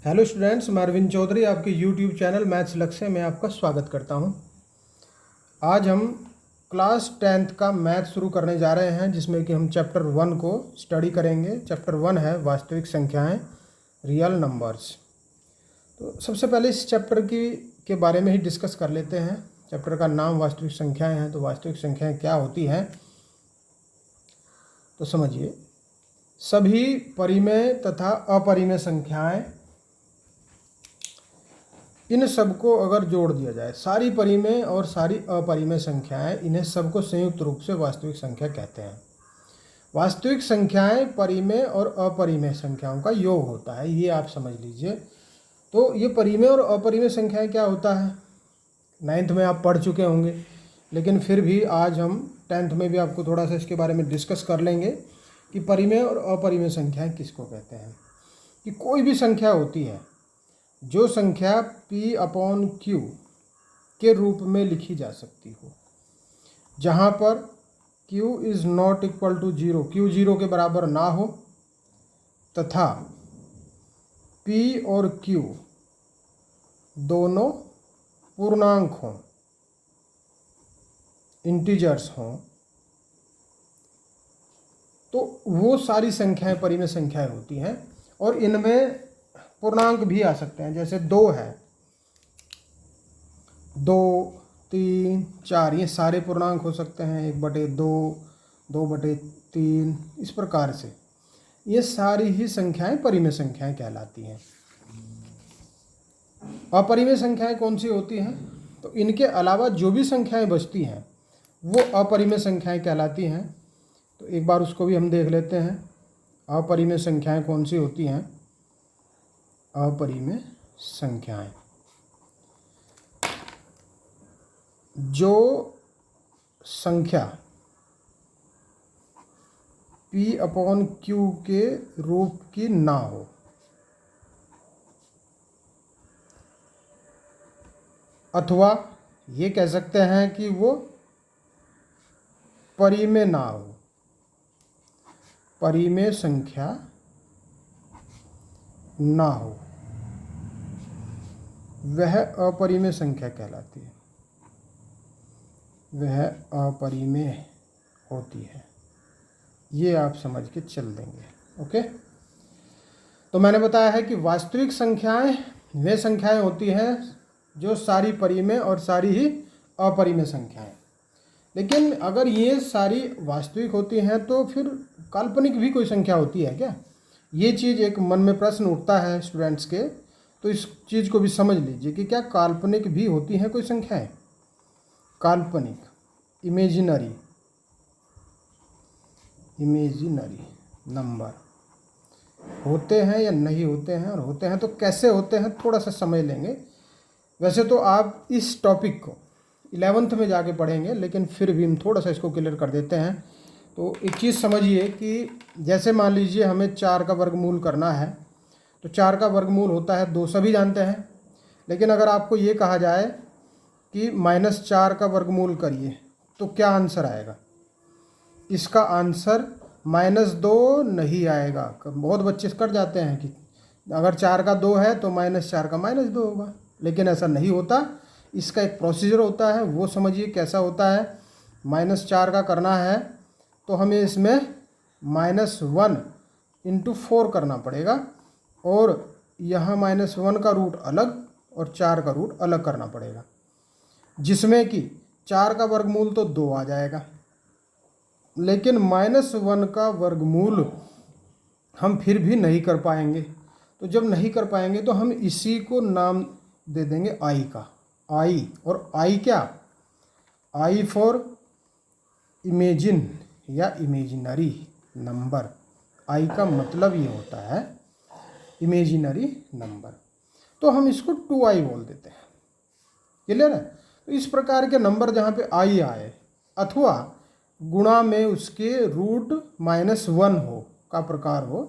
Hello students, मैं अरविंद चौधरी आपके YouTube channel maths लक्ष्य में आपका स्वागत करता हूं। आज हम क्लास 10th का मैथ शुरू करने जा रहे हैं, जिसमें कि हम चैप्टर 1 को स्टडी करेंगे। चैप्टर 1 है वास्तविक संख्याएं, रियल नंबर्स। तो सबसे पहले इस चैप्टर के बारे में ही डिस्कस कर लेते हैं। चैप्टर का नाम वास्तविक संख्याएँ हैं, तो वास्तविक संख्याएँ क्या होती हैं तो समझिए। सभी परिमेय तथा अपरिमेय संख्याएं, इन सबको अगर जोड़ दिया जाए, सारी परिमेय और सारी अपरिमेय संख्याएं, इन्हें सबको संयुक्त रूप से वास्तविक संख्या कहते हैं। वास्तविक संख्याएं परिमेय और अपरिमेय संख्याओं का योग होता है, ये आप समझ लीजिए। तो ये परिमेय और अपरिमेय संख्याएं क्या होता है, 9th में आप पढ़ चुके होंगे, लेकिन फिर भी आज हम 10th में भी आपको थोड़ा सा इसके बारे में डिस्कस कर लेंगे कि परिमेय और अपरिमेय संख्याएं किसको कहते हैं। कि कोई भी संख्या होती है, जो संख्या P/Q के रूप में लिखी जा सकती हो, जहाँ पर Q is not equal to 0, Q 0 के बराबर ना हो, तथा P और Q दोनों पूर्णांक हों, इंटीजर्स हों, तो वो सारी संख्याएं परिमेय संख्याएं होती हैं। और इनमें पूर्णांक भी आ सकते हैं, जैसे 2 है, 2, 3, 4, ये सारे पूर्णांक हो सकते हैं। 1/2, 2/3, इस प्रकार से ये सारी ही संख्याएं परिमेय संख्याएं कहलाती हैं। अपरिमेय संख्याएं कौन सी होती हैं, तो इनके अलावा जो भी संख्याएं बचती हैं वो अपरिमेय संख्याएं कहलाती हैं। तो एक बार उसको भी हम देख लेते हैं। अपरिमेय संख्याएं कौन सी होती हैं। अपरिमेय संख्याएं, जो संख्या P/Q के रूप की ना हो, अथवा ये कह सकते हैं कि वो परिमेय ना हो। परिमेय संख्या ना हो, वह अपरिमेय संख्या कहलाती है, वह अपरिमेय होती है। ये आप समझ के चल देंगे। ओके, तो मैंने बताया है कि वास्तविक संख्याएं वे संख्याएं होती हैं जो सारी परिमेय और सारी ही अपरिमेय संख्याएं। लेकिन अगर ये सारी वास्तविक होती हैं तो फिर काल्पनिक भी कोई संख्या होती है क्या? ये चीज़ एक मन में प्रश्न उठता है स्टूडेंट्स के, तो इस चीज़ को भी समझ लीजिए कि क्या काल्पनिक भी होती हैं कोई संख्याएं। काल्पनिक, इमेजिनरी नंबर होते हैं या नहीं होते हैं, और होते हैं तो कैसे होते हैं, थोड़ा सा समझ लेंगे। वैसे तो आप इस टॉपिक को 11th में जाके पढ़ेंगे, लेकिन फिर भी हम थोड़ा सा इसको क्लियर कर देते हैं। तो एक चीज़ समझिए कि जैसे मान लीजिए हमें 4 का वर्गमूल करना है, तो 4 का वर्गमूल होता है 2, सभी जानते हैं। लेकिन अगर आपको ये कहा जाए कि -4 का वर्गमूल करिए, तो क्या आंसर आएगा? इसका आंसर -2 नहीं आएगा। बहुत बच्चे कर जाते हैं कि अगर 4 का 2 है तो -4 का -2 होगा, लेकिन ऐसा नहीं होता। इसका एक प्रोसीजर होता है, वो समझिए कैसा होता है। -4 का करना है तो हमें इसमें -1 × 4 करना पड़ेगा, और यहाँ -1 का रूट अलग और 4 का रूट अलग करना पड़ेगा, जिसमें कि 4 का वर्गमूल तो 2 आ जाएगा। लेकिन -1 का वर्गमूल हम फिर भी नहीं कर पाएंगे। तो जब नहीं कर पाएंगे तो हम इसी को नाम दे देंगे आई का। आई, और आई क्या? आई फॉर इमेजिन या इमेजिनरी नंबर। आई का मतलब ये होता है इमेजिनरी नंबर। तो हम इसको 2i बोल देते हैं। क्लियर है? तो इस प्रकार के नंबर जहाँ पे आई आए, अथवा गुणा में उसके रूट -1 हो का प्रकार हो,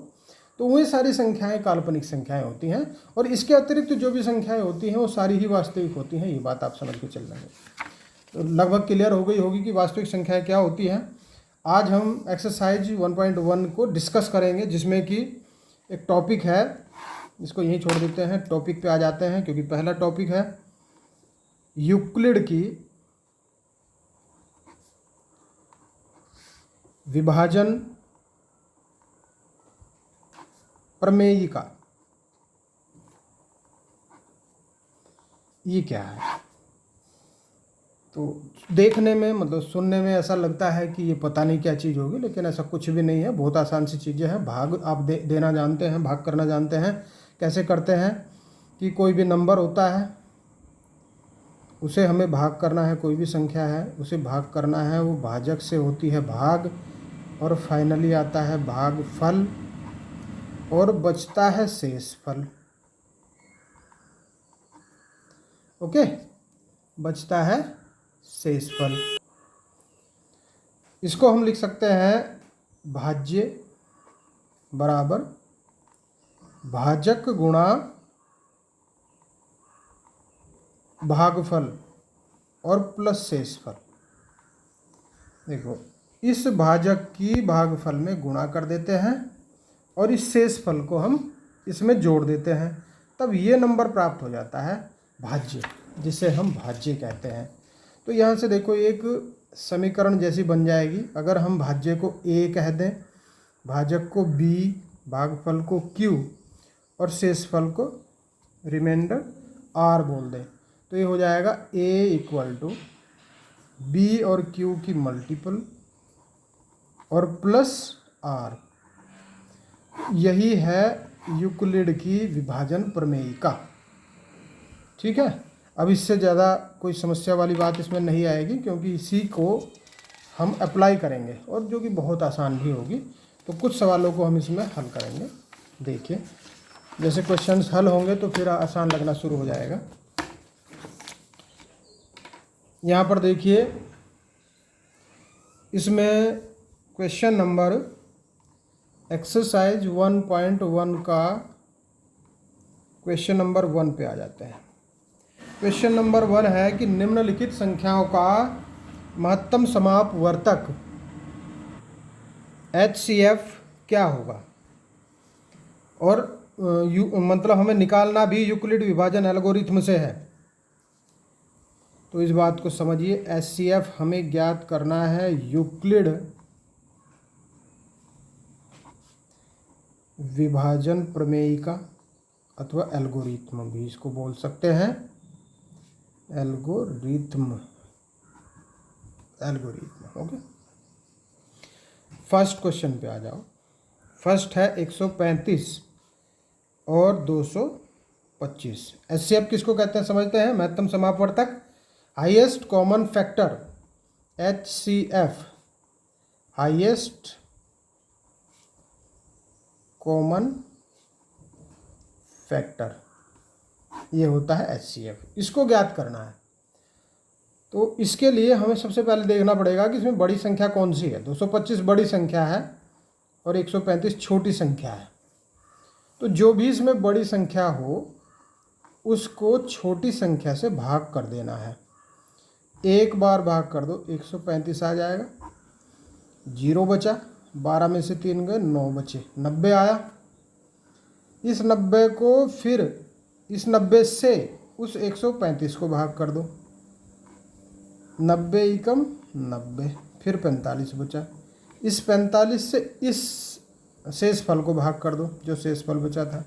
तो वही सारी संख्याएं काल्पनिक संख्याएं होती हैं। और इसके अतिरिक्त जो भी संख्याएं होती हैं वो सारी ही वास्तविक होती हैं। ये बात आप समझ के चल रहे हैं। तो लगभग क्लियर हो गई होगी कि वास्तविक संख्याएं क्या होती हैं। आज हम एक्सरसाइज 1.1 को डिस्कस करेंगे, जिसमें कि एक टॉपिक है इसको यहीं छोड़ देते हैं, टॉपिक पे आ जाते हैं, क्योंकि पहला टॉपिक है यूक्लिड की विभाजन प्रमेयिका। ये क्या है? तो देखने में मतलब सुनने में ऐसा लगता है कि ये पता नहीं क्या चीज़ होगी, लेकिन ऐसा कुछ भी नहीं है। बहुत आसान सी चीज़ें हैं। भाग आप देना जानते हैं, भाग करना जानते हैं। कैसे करते हैं कि कोई भी नंबर होता है उसे हमें भाग करना है, कोई भी संख्या है उसे भाग करना है, वो भाजक से होती है भाग, और फाइनली आता है भागफल, और बचता है शेषफल। ओके, बचता है शेषफल। इसको हम लिख सकते हैं भाज्य बराबर भाजक गुणा भागफल और प्लस शेषफल। देखो, इस भाजक की भागफल में गुणा कर देते हैं और इस शेषफल को हम इसमें जोड़ देते हैं, तब ये नंबर प्राप्त हो जाता है भाज्य, जिसे हम भाज्य कहते हैं। तो यहाँ से देखो एक समीकरण जैसी बन जाएगी। अगर हम भाज्य को a कह दें, भाजक को b, भागफल को q और शेषफल को रिमाइंडर r बोल दें, तो ये हो जाएगा a इक्वल टू b और q की मल्टीपल और प्लस r। यही है यूक्लिड की विभाजन प्रमेयिका। ठीक है, अब इससे ज़्यादा कोई समस्या वाली बात इसमें नहीं आएगी, क्योंकि इसी को हम अप्लाई करेंगे और जो कि बहुत आसान भी होगी। तो कुछ सवालों को हम इसमें हल करेंगे। देखिए, जैसे क्वेश्चंस हल होंगे तो फिर आसान लगना शुरू हो जाएगा। यहाँ पर देखिए, इसमें क्वेश्चन नंबर एक्सरसाइज 1.1 का क्वेश्चन नंबर 1 पे आ जाते हैं। क्वेश्चन नंबर 1 है कि निम्नलिखित संख्याओं का महत्तम समापवर्तक HCF क्या होगा, और मतलब हमें निकालना भी यूक्लिड विभाजन एल्गोरिथम से है। तो इस बात को समझिए, HCF हमें ज्ञात करना है यूक्लिड विभाजन प्रमेयिका, अथवा एल्गोरिथम भी इसको बोल सकते हैं, एल्गोरिथम। ओके, फर्स्ट क्वेश्चन पे आ जाओ। फर्स्ट है 135 और 225। HCF किसको कहते हैं समझते हैं? महत्तम समापवर्तक, highest common factor, HCF highest common factor, ये होता है HCF। इसको ज्ञात करना है। तो इसके लिए हमें सबसे पहले देखना पड़ेगा कि इसमें बड़ी संख्या कौन सी है। 225 बड़ी संख्या है और 135 छोटी संख्या है। तो जो भी इसमें बड़ी संख्या हो उसको छोटी संख्या से भाग कर देना है। एक बार भाग कर दो, 135 आ जाएगा, 0 बचा, 12 में से 3 गए, 9 बचे, 90 आया। इस 90 को फिर इस 90 से उस 135 को भाग कर दो, 90 एकम 90, फिर 45 बचा। इस 45 से इस शेषफल को भाग कर दो, जो शेषफल बचा था,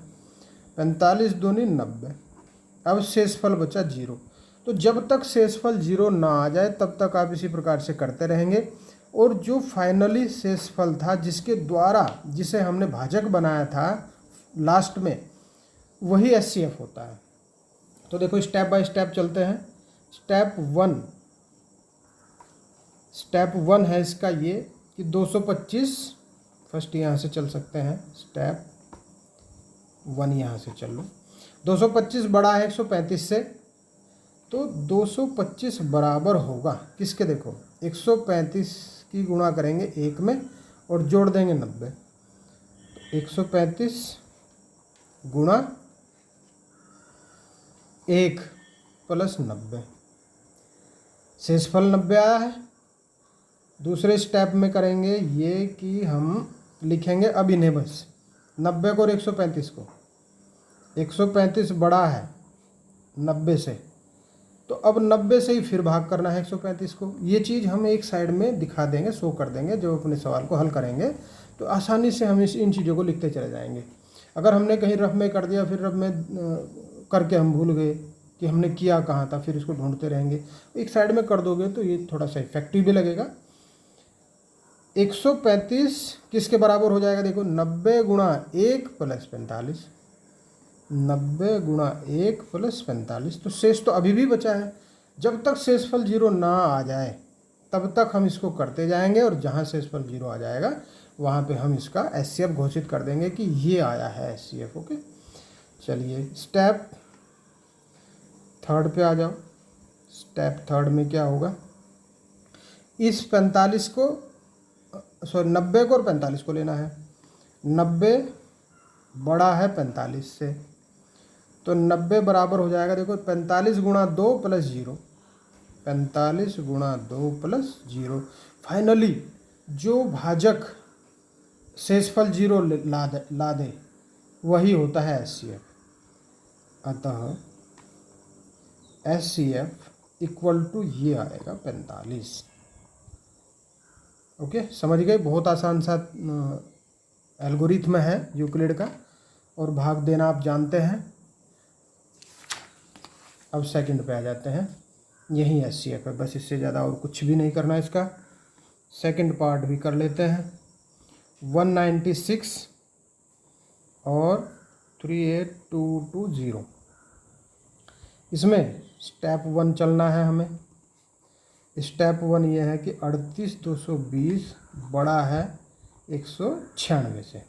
45 दूनी 90। अब शेषफल बचा 0। तो जब तक शेषफल 0 ना आ जाए तब तक आप इसी प्रकार से करते रहेंगे, और जो फाइनली शेषफल था जिसके द्वारा जिसे हमने भाजक बनाया था लास्ट में, वही HCF होता है। तो देखो, स्टेप बाय स्टेप चलते हैं। स्टेप वन है इसका ये कि 225, फर्स्ट यहाँ से चल सकते हैं, स्टेप 1 यहाँ से चल लो। 225 बड़ा है 135 से, तो 225 बराबर होगा किसके? देखो, 135 की गुणा करेंगे 1 में और जोड़ देंगे 90। 135 गुणा 1 प्लस 90, शेषफल 90 आया है। दूसरे स्टेप में करेंगे ये कि हम लिखेंगे अब इन्हें बस 90 को और 135 को, 135 बड़ा है 90 से, तो अब 90 से ही फिर भाग करना है 135 को। ये चीज़ हम एक साइड में दिखा देंगे, शो कर देंगे। जब अपने सवाल को हल करेंगे तो आसानी से हम इन चीज़ों को लिखते चले जाएंगे। अगर हमने कहीं रफ में कर दिया, फिर रफ में करके हम भूल गए कि हमने किया कहाँ था, फिर इसको ढूंढते रहेंगे। एक साइड में कर दोगे तो ये थोड़ा सा इफेक्टिव भी लगेगा। 135 किसके बराबर हो जाएगा? देखो 90 गुणा 1 प्लस 45, 90 गुणा 1 प्लस 45। तो शेष तो अभी भी बचा है। जब तक शेषफल 0 ना आ जाए तब तक हम इसको करते जाएंगे, और जहाँ शेषफल 0 आ जाएगा वहाँ पे हम इसका एचसीएफ घोषित कर देंगे कि ये आया है एचसीएफ। ओके, चलिए स्टेप थर्ड पे आ जाओ। स्टेप थर्ड में क्या होगा? इस 45 को, सॉरी 90 को और 45 को लेना है। 90 बड़ा है 45 से, तो 90 बराबर हो जाएगा, देखो 45 गुणा 2 प्लस 0, 45 गुणा 2 प्लस 0। फाइनली जो भाजक शेषफल 0 ला दे वही होता है एचसीएफ। अतः एचसीएफ इक्वल टू ये आएगा 45। ओके, समझ गए? बहुत आसान सा एल्गोरिथम है यूक्लिड का, और भाग देना आप जानते हैं। अब सेकंड पे आ जाते हैं। यही एचसीएफ है, बस इससे ज़्यादा और कुछ भी नहीं करना इसका। सेकंड पार्ट भी कर लेते हैं। 196 और 38220, इसमें स्टेप 1 चलना है हमें। स्टेप 1 ये है कि 38220 बड़ा है 196 से।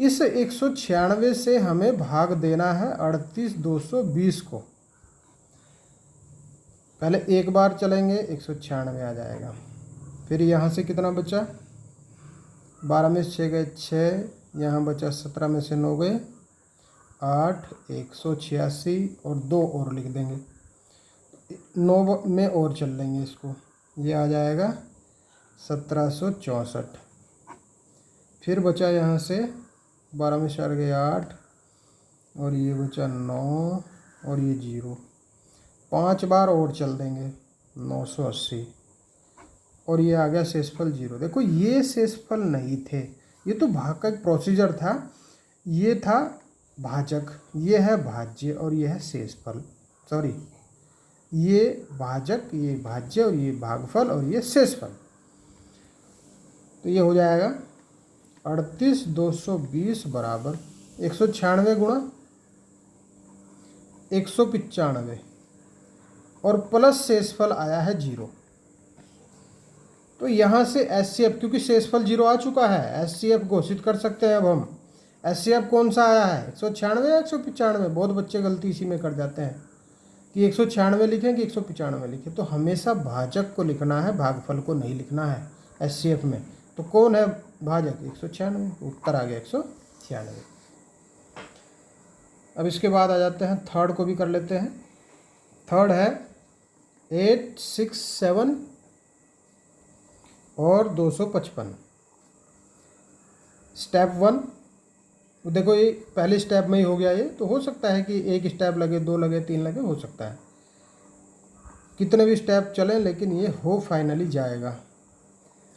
इस 196 से हमें भाग देना है 38220 को। पहले एक बार चलेंगे, 196 आ जाएगा। फिर यहाँ से कितना बचा? 12 में से 6 गए 6, यहाँ बचा 17 में से 9 गए 8, 186 और 2 और लिख देंगे। 9 में और चल लेंगे इसको, ये आ जाएगा 1764। फिर बचा यहाँ से 12 में 4 गए 8, और ये बचा 9 और ये 0। 5 बार और चल देंगे 980, और ये आ गया शेषफल 0। देखो ये शेषफल नहीं थे, ये तो भाग का एक प्रोसीजर था। ये था भाजक, ये है भाज्य, और ये है शेषफल। सॉरी, ये भाजक, ये भाज्य, और ये भागफल, और ये शेषफल। तो ये हो जाएगा 38220 बराबर 196 गुणा 195 और प्लस शेषफल आया है 0। तो यहाँ से एचसीएफ, क्योंकि शेषफल 0 आ चुका है, एचसीएफ घोषित कर सकते हैं। अब हम एचसीएफ कौन सा आया है? 196 या 195? बहुत बच्चे गलती इसी में कर जाते हैं कि 196 लिखें कि 195 लिखें। तो हमेशा भाजक को लिखना है, भागफल को नहीं लिखना है एचसीएफ में। तो कौन है भाजक? 196। उत्तर आ गया 196। अब इसके बाद आ जाते हैं, थर्ड को भी कर लेते हैं। थर्ड है 867 और 255। स्टेप 1, तो देखो ये पहले स्टेप में ही हो गया। ये तो हो सकता है कि एक स्टेप लगे, 2 लगे, 3 लगे, हो सकता है कितने भी स्टेप चलें, लेकिन ये हो फाइनली जाएगा।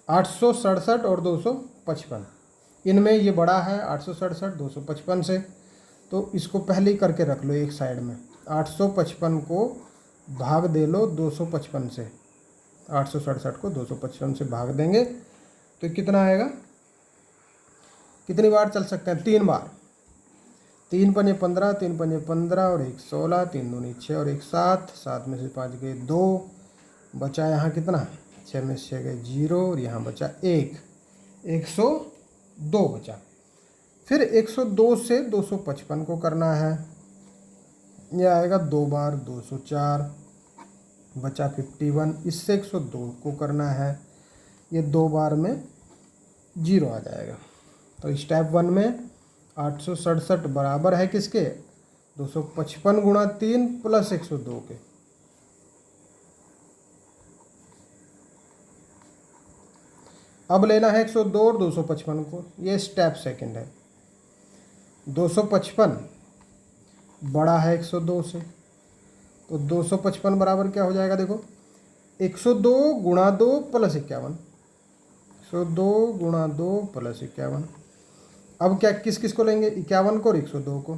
867 और 255, इनमें ये बड़ा है 867 255 से, तो इसको पहले ही करके रख लो एक साइड में। 855 को भाग दे लो 255 से, 867 को 255 से भाग देंगे तो कितना आएगा? कितनी बार चल सकते हैं? 3 बार। 3 पंजे 15, 3 पंजे 15 और 1 16, 3 दूनी 6 और 1 7, 7 में से 5 गए 2, बचा यहाँ कितना? 6 में से 6 गए 0, और यहाँ बचा 1, 102 बचा। फिर 102 से 255 को करना है, यह आएगा 2 बार 204, बचा 51। इससे 102 को करना है, ये 2 बार में 0 आ जाएगा। तो स्टेप 1 में 867 बराबर है किसके? 255 गुणा 3 प्लस 102 के। अब लेना है 102 और 255 को, ये स्टेप सेकंड है। 255 बड़ा है 102 से, तो 255 बराबर क्या हो जाएगा, देखो 102 गुणा 2 प्लस 51, 102 गुणा 2 प्लस 51। अब क्या किस किस को लेंगे, 51 को और 102 को।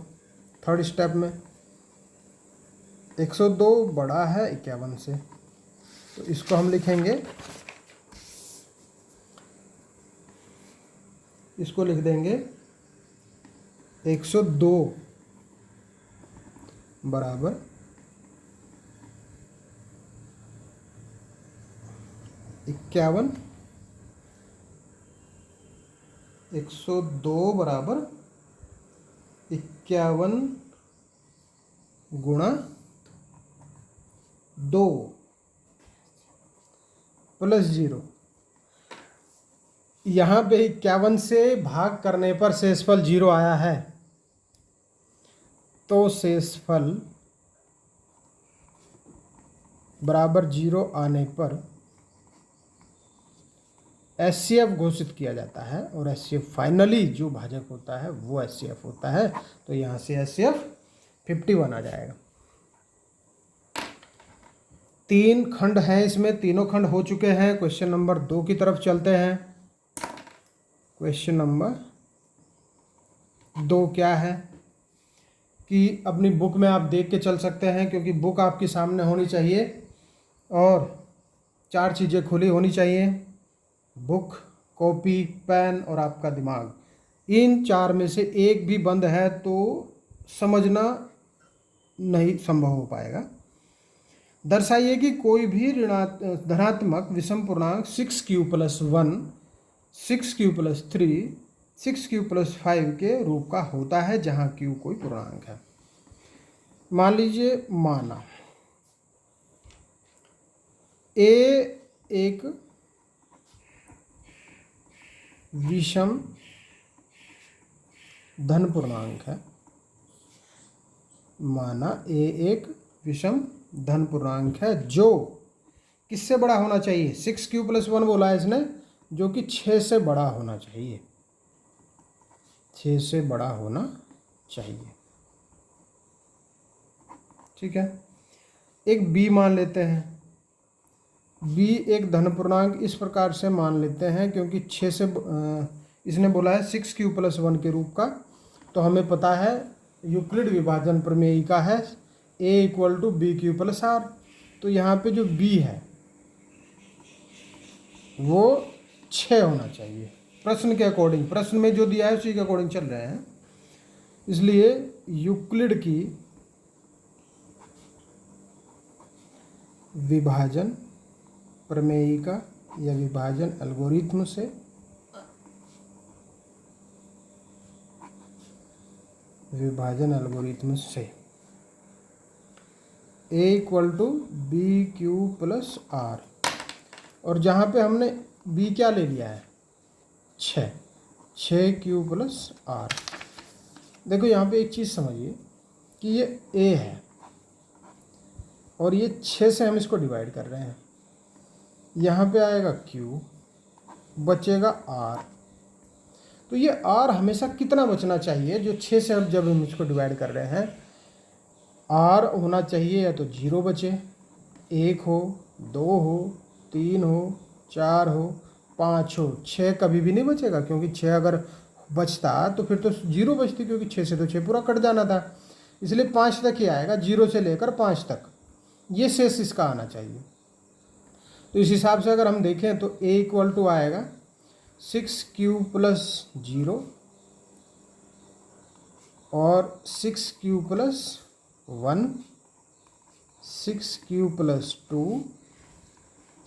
थर्ड स्टेप में 102 बड़ा है 51 से, तो इसको हम लिखेंगे, इसको लिख देंगे 102 बराबर 51, 102 बराबर 51 गुणा 2 प्लस 0। यहाँ पे 51 से भाग करने पर शेषफल 0 आया है, तो शेषफल बराबर 0 आने पर HCF घोषित किया जाता है, और HCF फाइनली जो भाजक होता है वो HCF होता है। तो यहाँ से HCF 51 आ जाएगा। 3 खंड हैं इसमें, तीनों खंड हो चुके हैं। क्वेश्चन नंबर 2 की तरफ चलते हैं। क्वेश्चन नंबर 2 क्या है कि अपनी बुक में आप देख के चल सकते हैं, क्योंकि बुक आपके सामने होनी चाहिए और 4 चीज़ें खुली होनी चाहिए, बुक, कॉपी, पेन और आपका दिमाग। इन 4 में से एक भी बंद है तो समझना नहीं संभव हो पाएगा। दर्शाइए कि कोई भी धनात्मक विषम पूर्णांक 6q + 1, 6q + 3, 6q + 5 के रूप का होता है, जहाँ q कोई पूर्णांक है। मान लीजिए, माना a एक विषम धन पूर्णांक है, माना a एक विषम धन पूर्णांक है जो किससे बड़ा होना चाहिए, 6q + 1 बोला है इसने, जो कि 6 से बड़ा होना चाहिए, 6 से बड़ा होना चाहिए। ठीक है। एक b मान लेते हैं, b एक धन पूर्णांक इस प्रकार से मान लेते हैं क्योंकि 6 से इसने बोला है 6q + 1 के रूप का, तो हमें पता है यूक्लिड विभाजन प्रमेयिका है a = bq + r। तो यहाँ पे जो b है वो 6 होना चाहिए प्रश्न के अकॉर्डिंग, प्रश्न में जो दिया है उसी के अकॉर्डिंग चल रहे हैं। इसलिए यूक्लिड की विभाजन प्रमेयिका या विभाजन एल्गोरिथम से a = bq + r, और जहाँ पे हमने b क्या ले लिया है, 6q + r। देखो यहाँ पे एक चीज़ समझिए कि ये a है और ये 6 से हम इसको डिवाइड कर रहे हैं, यहाँ पे आएगा q, बचेगा r। तो ये r हमेशा कितना बचना चाहिए, जो 6 से अब जब हम इसको डिवाइड कर रहे हैं, r होना चाहिए या तो 0 बचे, 1 हो, 2 हो, 3 हो, 4 हो, 5 हो। 6 कभी भी नहीं बचेगा, क्योंकि 6 अगर बचता तो फिर तो 0 बचती, क्योंकि 6 से तो 6 पूरा कट जाना था। इसलिए 5 तक ही आएगा, 0 से लेकर 5 तक ये शेष इसका आना चाहिए। तो इस हिसाब से अगर हम देखें तो a = आएगा 6q + 0 और 6q + 1, 6q + 2,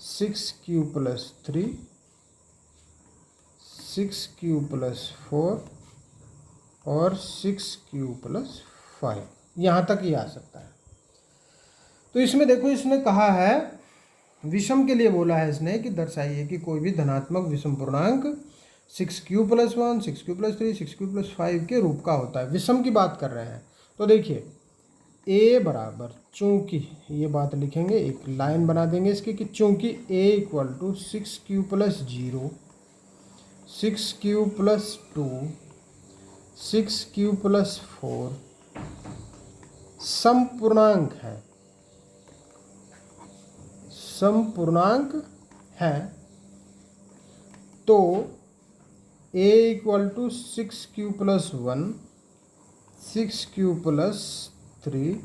6q + 3, 6q + 4 और 6q + 5, यहाँ तक ही आ सकता है। तो इसमें देखो, इसने कहा है विषम के लिए बोला है इसने कि दर्शाइए कि कोई भी धनात्मक विषम पूर्णांक 6q + 1, 6q + 3, 6q + 5 के रूप का होता है। विषम की बात कर रहे हैं, तो देखिए a बराबर, चूंकि ये बात लिखेंगे, एक लाइन बना देंगे इसकी कि चूंकि a = 6q + 0, 6q + 2, 6q + 4, समपूर्णांक है, समपूर्णांक है, तो a equal to 6q plus 1, 6q plus 3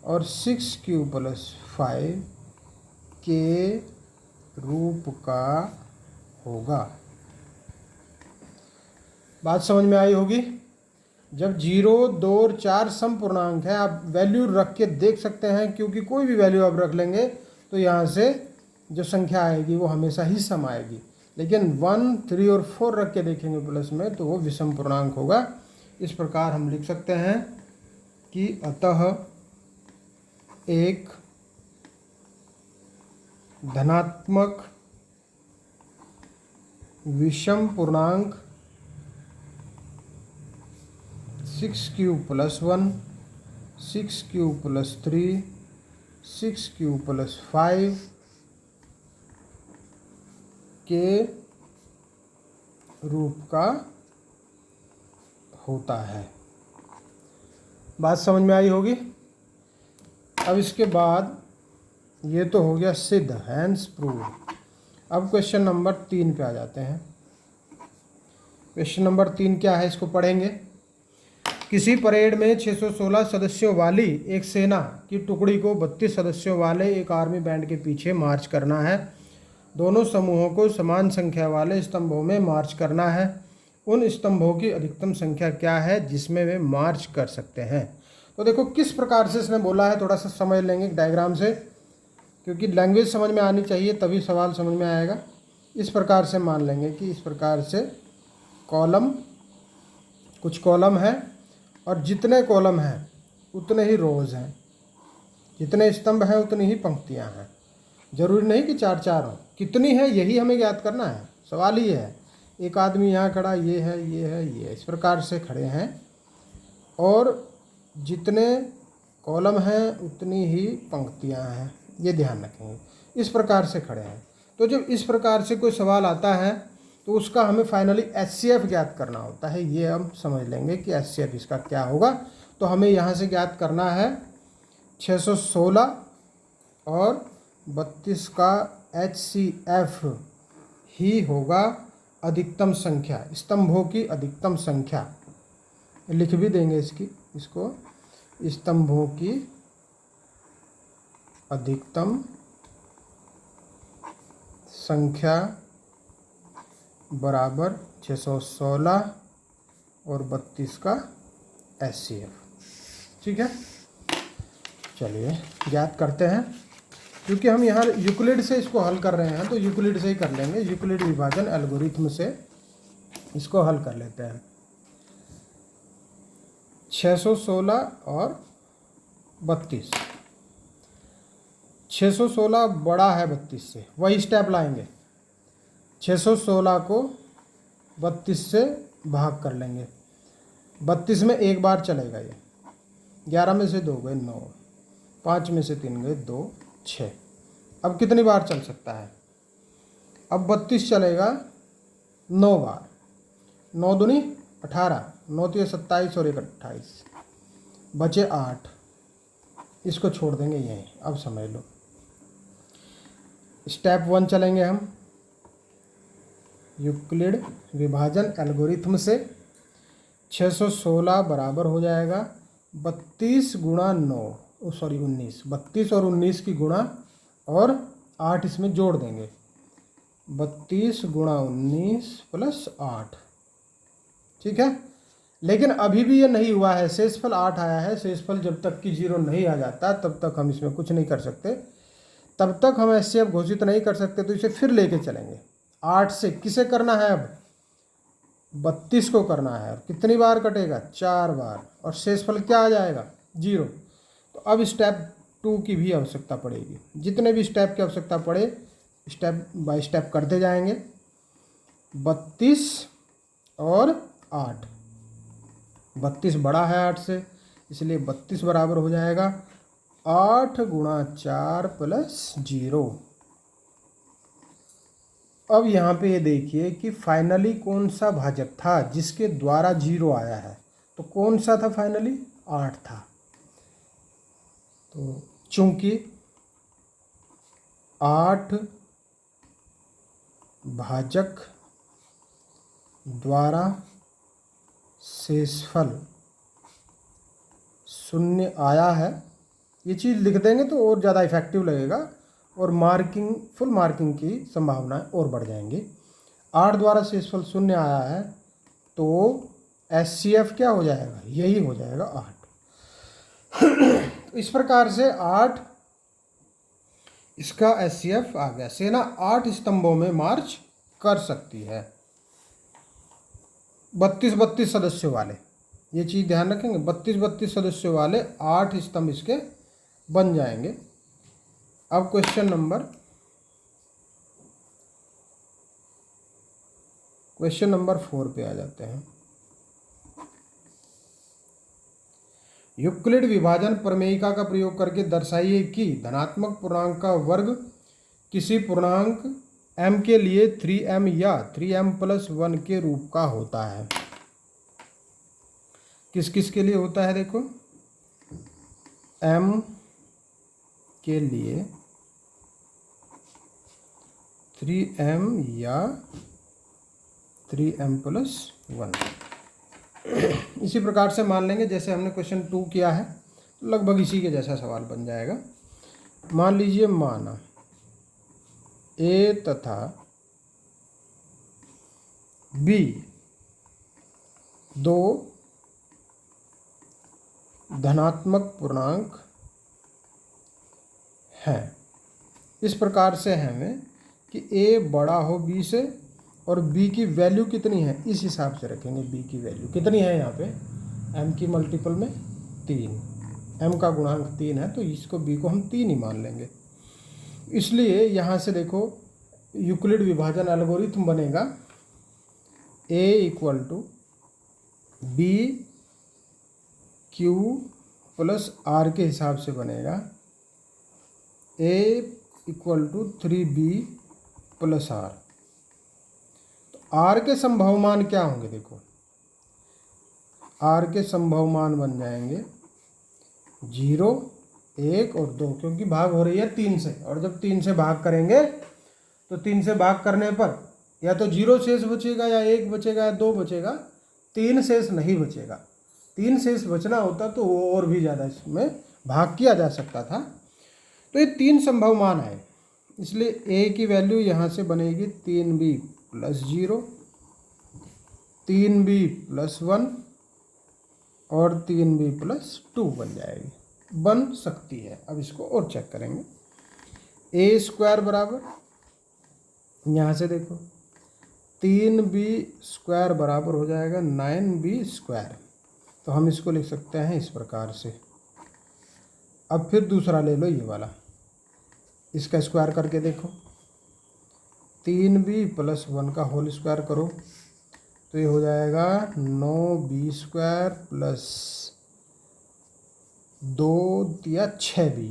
और 6q प्लस 5 के रूप का होगा। बात समझ में आई होगी। जब 0, 2 और 4 समपूर्णांक है, आप वैल्यू रख के देख सकते हैं, क्योंकि कोई भी वैल्यू आप रख लेंगे तो यहाँ से जो संख्या आएगी वो हमेशा ही सम आएगी। लेकिन 1, 3 और 4 रख के देखेंगे प्लस में, तो वो विषम पूर्णांक होगा। इस प्रकार हम लिख सकते हैं कि अतः एक धनात्मक विषम पूर्णांक 6q plus 1, 6q plus 3, 6q plus 5 के रूप का होता है। बात समझ में आई होगी। अब इसके बाद ये तो हो गया सिद्ध, हैंस प्रूव। अब क्वेश्चन नंबर 3 पे आ जाते हैं। क्वेश्चन नंबर 3 क्या है, इसको पढ़ेंगे। किसी परेड में 616 सदस्यों वाली एक सेना की टुकड़ी को 32 सदस्यों वाले एक आर्मी बैंड के पीछे मार्च करना है। दोनों समूहों को समान संख्या वाले स्तंभों में मार्च करना है। उन स्तंभों की अधिकतम संख्या क्या है जिसमें वे मार्च कर सकते हैं। तो देखो किस प्रकार से इसने बोला है, थोड़ा सा समझ लेंगे डायग्राम से, क्योंकि लैंग्वेज समझ में आनी चाहिए तभी सवाल समझ में आएगा। इस प्रकार से मान लेंगे कि इस प्रकार से कॉलम, कुछ कॉलम है और जितने कॉलम हैं उतने ही रोज़ हैं, जितने स्तंभ हैं उतनी ही पंक्तियां हैं। जरूरी नहीं कि 4-4 हो, कितनी है यही हमें ज्ञात करना है। सवाल ये है, एक आदमी यहाँ खड़ा, ये है, ये है, ये इस प्रकार से खड़े हैं और जितने कॉलम हैं उतनी ही पंक्तियां हैं, ये ध्यान रखेंगे। इस प्रकार से खड़े हैं। तो जब इस प्रकार से कोई सवाल आता है तो उसका हमें फाइनली HCF ज्ञात करना होता है। ये हम समझ लेंगे कि HCF इसका क्या होगा। तो हमें यहाँ से ज्ञात करना है 616 और 32 का HCF ही होगा अधिकतम संख्या, स्तंभों की अधिकतम संख्या। लिख भी देंगे इसको स्तंभों की अधिकतम संख्या बराबर 616 और 32 का HCF। ठीक है, चलिए ज्ञात करते हैं। क्योंकि हम यहाँ यूक्लिड से इसको हल कर रहे हैं तो यूक्लिड से ही कर लेंगे। यूक्लिड विभाजन एल्गोरिथम से इसको हल कर लेते हैं। 616 और 32, 616 बड़ा है 32 से, वही स्टेप लाएंगे। 616 को 32 से भाग कर लेंगे। 32 में एक बार चलेगा ये, 11 में से 2 गए 9, 5 में से 3 गए 2, 6। अब कितनी बार चल सकता है? अब 32 चलेगा 9 बार, 9 दूनी 18, 9 तो 27 और 1 28, बचे 8। इसको छोड़ देंगे यहीं। अब समझ लो, स्टेप 1 चलेंगे हम यूक्लिड विभाजन एल्गोरिथम से। 616 बराबर हो जाएगा 32 गुणा 9, सॉरी 19, 32 और 19 की गुणा और 8 इसमें जोड़ देंगे। 32 गुणा 19 प्लस 8। ठीक है, लेकिन अभी भी ये नहीं हुआ है, शेषफल 8 आया है। शेषफल जब तक कि 0 नहीं आ जाता तब तक हम इसमें कुछ नहीं कर सकते, तब तक हम HCF घोषित नहीं कर सकते। तो इसे फिर लेके चलेंगे। 8 से किसे करना है? अब 32 को करना है। और कितनी बार कटेगा? 4 बार। और शेषफल क्या आ जाएगा? 0। तो अब स्टेप 2 की भी आवश्यकता पड़ेगी। जितने भी स्टेप की आवश्यकता पड़े स्टेप बाय स्टेप करते जाएंगे। 32 और 8, 32 बड़ा है 8 से, इसलिए 32 बराबर हो जाएगा 8 गुणा 4 प्लस 0। अब यहाँ पे ये देखिए कि फाइनली कौन सा भाजक था जिसके द्वारा 0 आया है। तो कौन सा था फाइनली? 8 था। चूंकि 8 भाजक द्वारा शेषफल 0 आया है, ये चीज़ लिख देंगे तो और ज़्यादा इफेक्टिव लगेगा और मार्किंग, फुल मार्किंग की संभावनाएं और बढ़ जाएंगी। 8 द्वारा शेषफल 0 आया है तो HCF क्या हो जाएगा, यही हो जाएगा 8। इस प्रकार से 8 इसका HCF आ गया। सेना 8 स्तंभों में मार्च कर सकती है, 32 सदस्यों वाले, ये चीज़ ध्यान रखेंगे। 32 सदस्यों वाले 8 स्तंभ इसके बन जाएंगे। अब क्वेश्चन नंबर 4 पे आ जाते हैं। यूक्लिड विभाजन प्रमेयिका का प्रयोग करके दर्शाइए कि धनात्मक पूर्णांक का वर्ग किसी पूर्णांक m के लिए 3m या 3m+1 के रूप का होता है। किस किस के लिए होता है, देखो, m के लिए 3m या 3m+1। इसी प्रकार से मान लेंगे जैसे हमने क्वेश्चन 2 किया है, लगभग इसी के जैसा सवाल बन जाएगा। मान लीजिए माना A तथा B दो धनात्मक पूर्णांक हैं। इस प्रकार से हमें कि A बड़ा हो B से और B की वैल्यू कितनी है, इस हिसाब से रखेंगे। B की वैल्यू कितनी है यहाँ पे, M की मल्टीपल में 3, M का गुणांक 3 है तो इसको B को हम 3 ही मान लेंगे। इसलिए यहाँ से देखो यूक्लिड विभाजन एल्गोरिथम बनेगा A = B Q + R के हिसाब से बनेगा। A = 3B + R। तो R के संभव मान क्या होंगे, देखो R के संभव मान बन जाएंगे 0, 1 और 2, क्योंकि भाग हो रही है 3 से, और जब 3 से भाग करेंगे तो 3 से भाग करने पर या तो 0 शेष बचेगा या 1 बचेगा या 2 बचेगा, 3 शेष नहीं बचेगा। 3 शेष बचना होता तो वो और भी ज़्यादा इसमें भाग किया जा सकता था। तो ये 3 संभव मान है, इसलिए A की वैल्यू यहाँ से बनेगी 3B + 0, 3B + 1 और 3B + 2 बन जाएगी, बन सकती है। अब इसको और चेक करेंगे। A² बराबर, यहाँ से देखो 3B² बराबर हो जाएगा 9B²। तो हम इसको लिख सकते हैं इस प्रकार से। अब फिर दूसरा ले लो, ये वाला, इसका स्क्वायर करके देखो, 3B + 1 का होल स्क्वायर करो तो ये हो जाएगा 9B² + 2 या 6B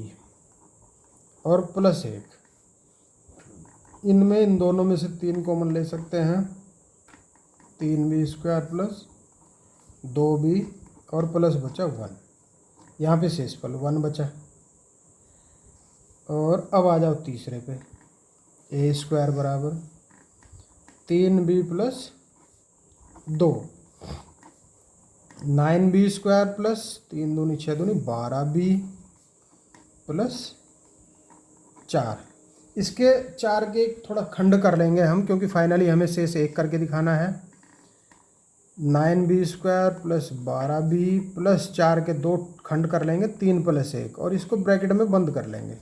और +1। इनमें इन दोनों में से 3 कॉमन ले सकते हैं, 3B² + 2B और प्लस बचा 1, यहाँ पे शेषफल 1 बचा। और अब आ जाओ तीसरे पे, A² बराबर 3B + 2, 9B² + 3 दूनी 6 दूनी 12B + 4। इसके 4 के थोड़ा खंड कर लेंगे हम, क्योंकि फाइनली हमें शेष 1 करके दिखाना है। 9B² + 12B + 4 के 2 खंड कर लेंगे, 3 + 1, और इसको ब्रैकेट में बंद कर लेंगे।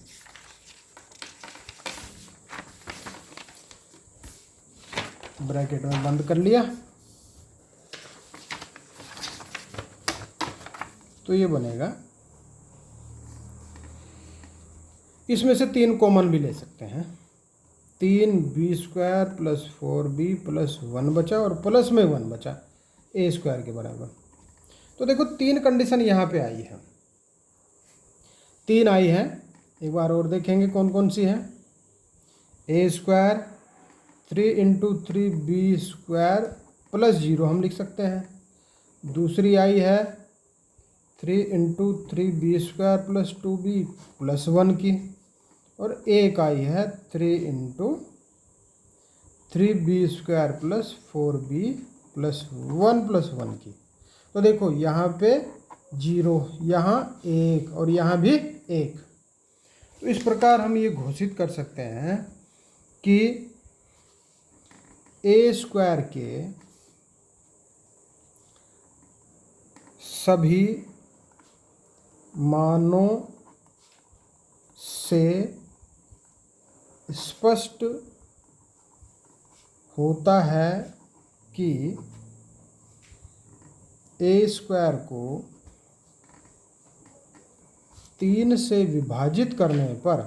ब्रैकेट में बंद कर लिया तो ये बनेगा, इसमें से 3 कॉमन भी ले सकते हैं, 3B² + 4B + 1 बचा और प्लस में 1 बचा A² के बराबर। तो देखो 3 कंडीशन यहाँ पे आई है, 3 आई है। एक बार और देखेंगे कौन कौन सी है। A² 3 × 3B² + 0 हम लिख सकते हैं। दूसरी आई है 3 इंटू 3b² + 2b + 1 की, और एक आई है 3 इंटू 3b² + 4b + 1 की। तो देखो यहाँ पे 0, यहाँ 1 और यहाँ भी 1। तो इस प्रकार हम ये घोषित कर सकते हैं कि a² के सभी मानों से स्पष्ट होता है कि a² को 3 से विभाजित करने पर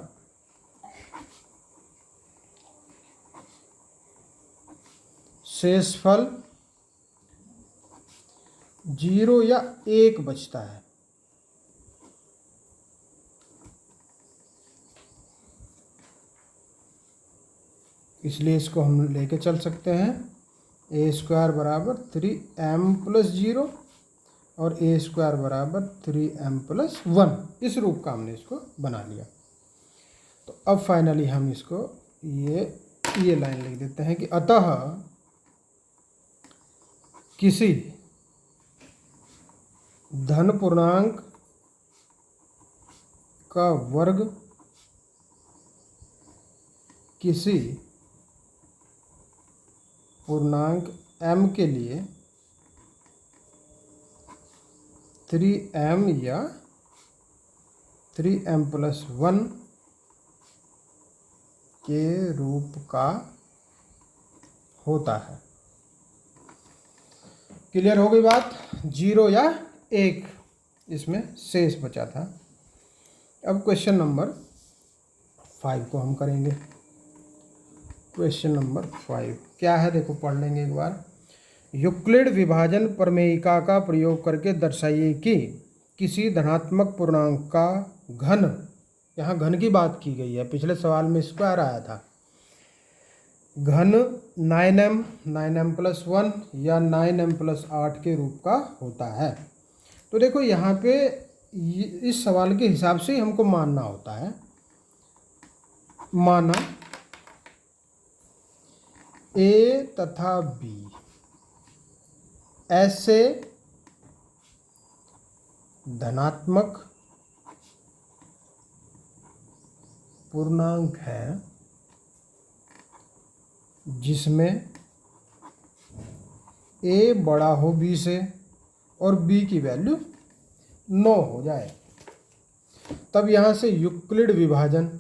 शेषफल 0 या 1 बचता है। इसलिए इसको हम लेके चल सकते हैं a² = 3m + 0 और a² = 3m + 1। इस रूप का हमने इसको बना लिया। तो अब फाइनली हम इसको ये लाइन लिख देते हैं कि अतः किसी धन पूर्णांक का वर्ग किसी पूर्णांक m के लिए 3m या 3m + 1 के रूप का होता है। क्लियर हो गई बात? 0 या 1 इसमें शेष बचा था। अब क्वेश्चन नंबर 5 को हम करेंगे। क्वेश्चन नंबर 5 क्या है, देखो पढ़ लेंगे एक बार। यूक्लिड विभाजन प्रमेयिका का प्रयोग करके दर्शाइए कि किसी धनात्मक पूर्णांक का घन, यहाँ घन की बात की गई है, पिछले सवाल में स्क्वायर आया था, घन 9m + 1 या 9m + 8 के रूप का होता है। तो देखो यहाँ पे इस सवाल के हिसाब से ही हमको मानना होता है। माना A तथा B ऐसे धनात्मक पूर्णांक है जिसमें A बड़ा हो B से और B की वैल्यू 9 हो जाए, तब यहाँ से यूक्लिड विभाजन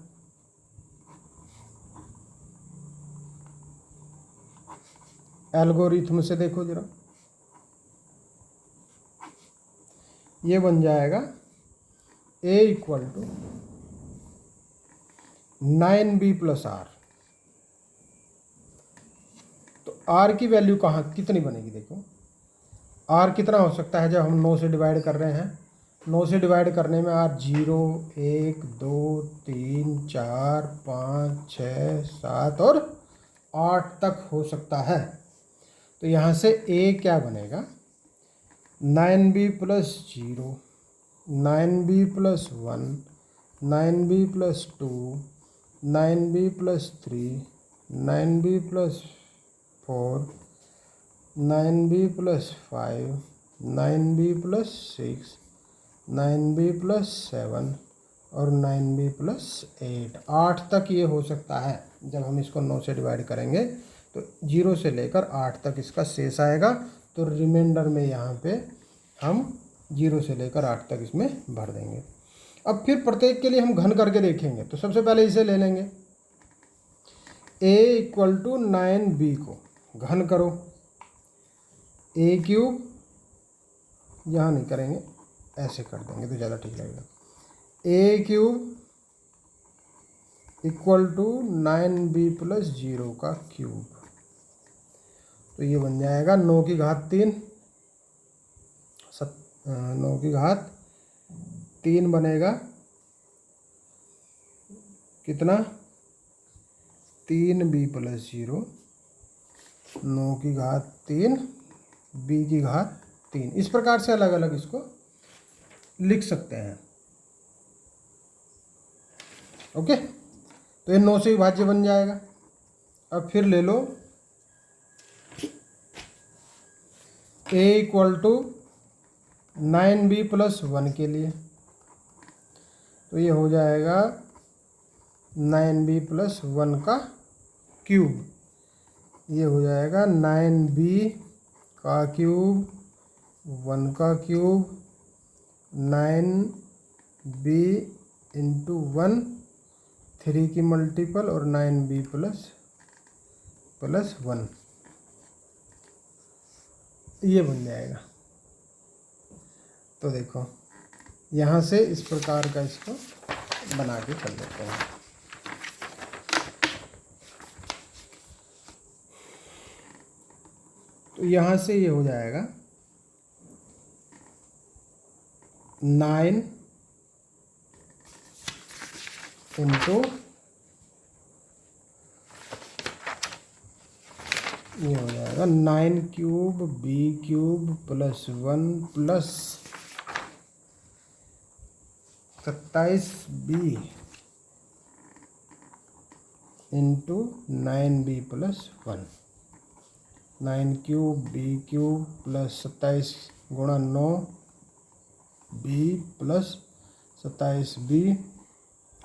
एल्गोरिथम से देखो जरा, ये बन जाएगा A = 9b + r। तो r की वैल्यू कितनी बनेगी? देखो r कितना हो सकता है जब हम 9 से डिवाइड कर रहे हैं। 9 से डिवाइड करने में r 0, 1, 2, 3, 4, 5, 6, 7 और 8 तक हो सकता है। तो यहाँ से a क्या बनेगा? 9b + 0, 9b + 1, 9b + 2, 9b + 3, 9b + 4, 9b + 5, 9b + 6, 9b + 7 और 9b + 8। 8 तक ये हो सकता है। जब हम इसको 9 से डिवाइड करेंगे तो 0 से लेकर 8 तक इसका शेष आएगा। तो रिमाइंडर में यहाँ पे हम 0 से लेकर 8 तक इसमें भर देंगे। अब फिर प्रत्येक के लिए हम घन करके देखेंगे। तो सबसे पहले इसे ले लेंगे, a = 9b को घन करो। a³ यहाँ नहीं करेंगे, ऐसे कर देंगे तो ज़्यादा ठीक लगेगा। a³ = 9b + 0 का क्यूब। तो ये बन जाएगा 9 की घात 3, 9 की घात 3 बनेगा कितना? 3b + 0, 9 की घात 3, b की घात 3। इस प्रकार से अलग अलग इसको लिख सकते हैं। ओके, तो ये 9 से विभाज्य बन जाएगा। अब फिर ले लो a equal to 9b plus 1 के लिए, तो ये हो जाएगा 9b प्लस 1 का क्यूब। ये हो जाएगा 9b का क्यूब 1 का क्यूब 9b इंटू 1 3 की मल्टीपल और 9b प्लस 1, ये बन जाएगा। तो देखो यहाँ से इस प्रकार का इसको बना के कर लेते हैं। तो यहाँ से ये हो जाएगा 9 इंटू ये हो जाएगा 9 cube b cube plus 1 plus 27b into 9b plus 1। 9 cube b cube plus 27 गुणा 9b प्लस 27b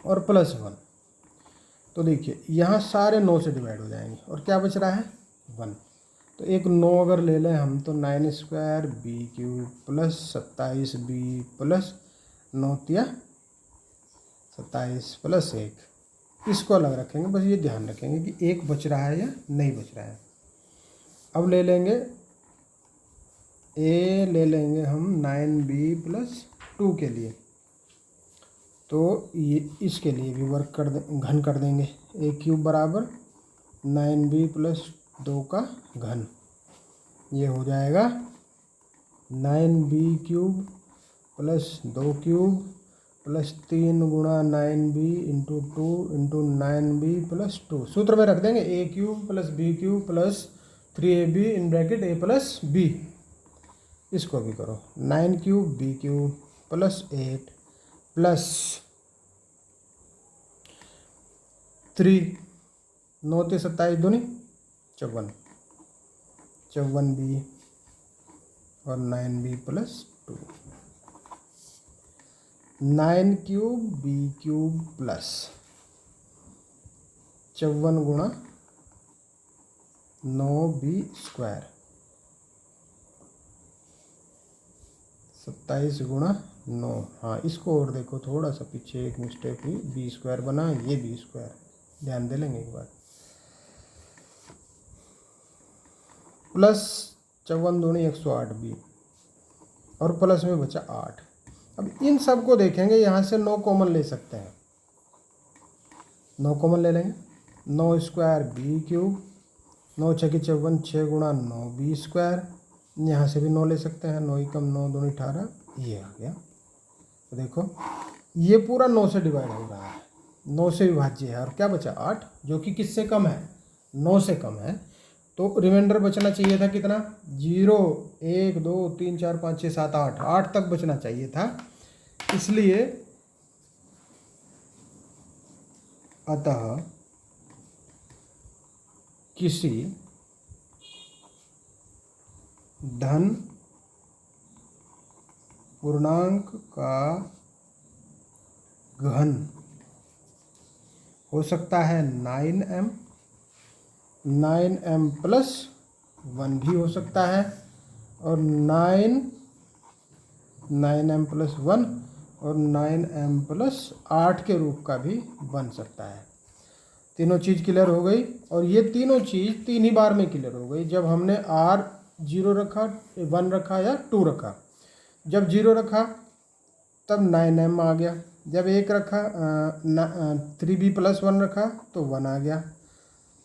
और प्लस 1। तो देखिए यहाँ सारे 9 से डिवाइड हो जाएंगे और क्या बच रहा है 1। तो एक 9 अगर ले लें हम तो 9 square b cube plus 27b plus 9 तिया 27 प्लस 1, इसको अलग रखेंगे। बस ये ध्यान रखेंगे कि एक बच रहा है या नहीं बच रहा है। अब ले लेंगे a ले लेंगे हम 9b प्लस 2 के लिए, तो ये इसके लिए भी वर्क कर घन कर देंगे। a क्यूब बराबर 9b प्लस 2 का घन, ये हो जाएगा 9b cube plus 2 cube plus 3 गुणा 9b into 2 into 9b plus 2। सूत्र में रख देंगे a cube plus b cube plus 3ab in bracket a plus b। इसको भी करो 9 cube b cube plus 8 plus 3 9 ते 27 दूनी 54 54b और 9b plus 2। 9 cube b cube plus 54 गुणा 9b स्क्वायर 27 गुणा 9। हाँ, इसको और देखो, थोड़ा सा पीछे एक मिस्टेक हुई, b स्क्वायर बना, ये b स्क्वायर, ध्यान दे लेंगे एक बार। प्लस 54 दूनी 108b और प्लस में बचा 8। अब इन सब को देखेंगे, यहाँ से 9 कॉमन ले सकते हैं, 9 कॉमन ले लेंगे। 9 स्क्वायर बी क्यूब 9 छः की 54 6 गुणा 9b स्क्वायर, यहाँ से भी 9 ले सकते हैं। 9 कम 9 दूनी 18, ये आ गया। तो देखो ये पूरा 9 से डिवाइड हो रहा है, 9 से विभाज्य है और क्या बचा 8, जो कि किससे कम है 9 से कम है। तो रिमाइंडर बचना चाहिए था कितना 0 1 2 3 4 5 6 7 8, 8 तक बचना चाहिए था। इसलिए अतः किसी धन पूर्णांक का घन हो सकता है 9m, 9m प्लस 1 भी हो सकता है, और 9m प्लस 1 और 9m प्लस 8 के रूप का भी बन सकता है। तीनों चीज़ क्लियर हो गई, और ये तीनों चीज़ 3 ही बार में क्लियर हो गई। जब हमने r 0 रखा, 1 रखा या 2 रखा। जब 0 रखा तब 9m आ गया, जब 1 रखा 3b प्लस 1 रखा तो 1 आ गया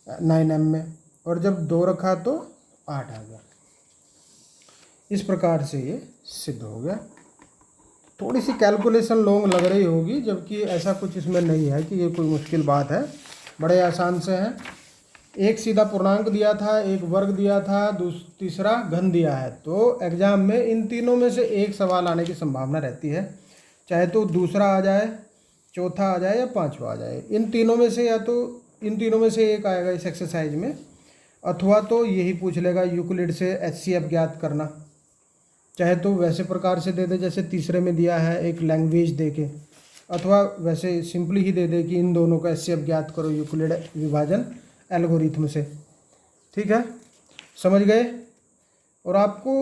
9m में, और जब 2 रखा तो 8 आ गया। इस प्रकार से ये सिद्ध हो गया। थोड़ी सी कैलकुलेशन लॉन्ग लग रही होगी, जबकि ऐसा कुछ इसमें नहीं है कि ये कोई मुश्किल बात है, बड़े आसान से हैं। एक सीधा पूर्णांक दिया था, एक वर्ग दिया था, तीसरा घन दिया है। तो एग्जाम में इन तीनों में से एक सवाल आने की संभावना रहती है, चाहे तो दूसरा आ जाए, चौथा आ जाए या पांचवा आ जाए। इन तीनों में से या तो इन तीनों में से एक आएगा इस एक्सरसाइज में, अथवा तो यही पूछ लेगा यूक्लिड से HCF ज्ञात करना। चाहे तो वैसे प्रकार से दे दे जैसे तीसरे में दिया है, एक लैंग्वेज दे के, अथवा वैसे सिंपली ही दे दे कि इन दोनों का HCF ज्ञात करो यूक्लिड विभाजन एल्गोरिथम से। ठीक है, समझ गए? और आपको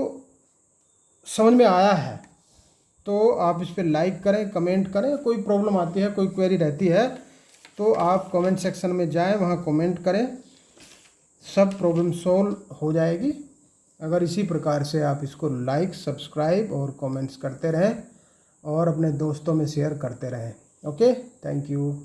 समझ में आया है तो आप इस पर लाइक करें, कमेंट करें। कोई प्रॉब्लम आती है, कोई क्वेरी रहती है तो आप कमेंट सेक्शन में जाएं, वहाँ कमेंट करें, सब प्रॉब्लम सॉल्व हो जाएगी। अगर इसी प्रकार से आप इसको लाइक, सब्सक्राइब और कमेंट्स करते रहें और अपने दोस्तों में शेयर करते रहें। Okay, thank you.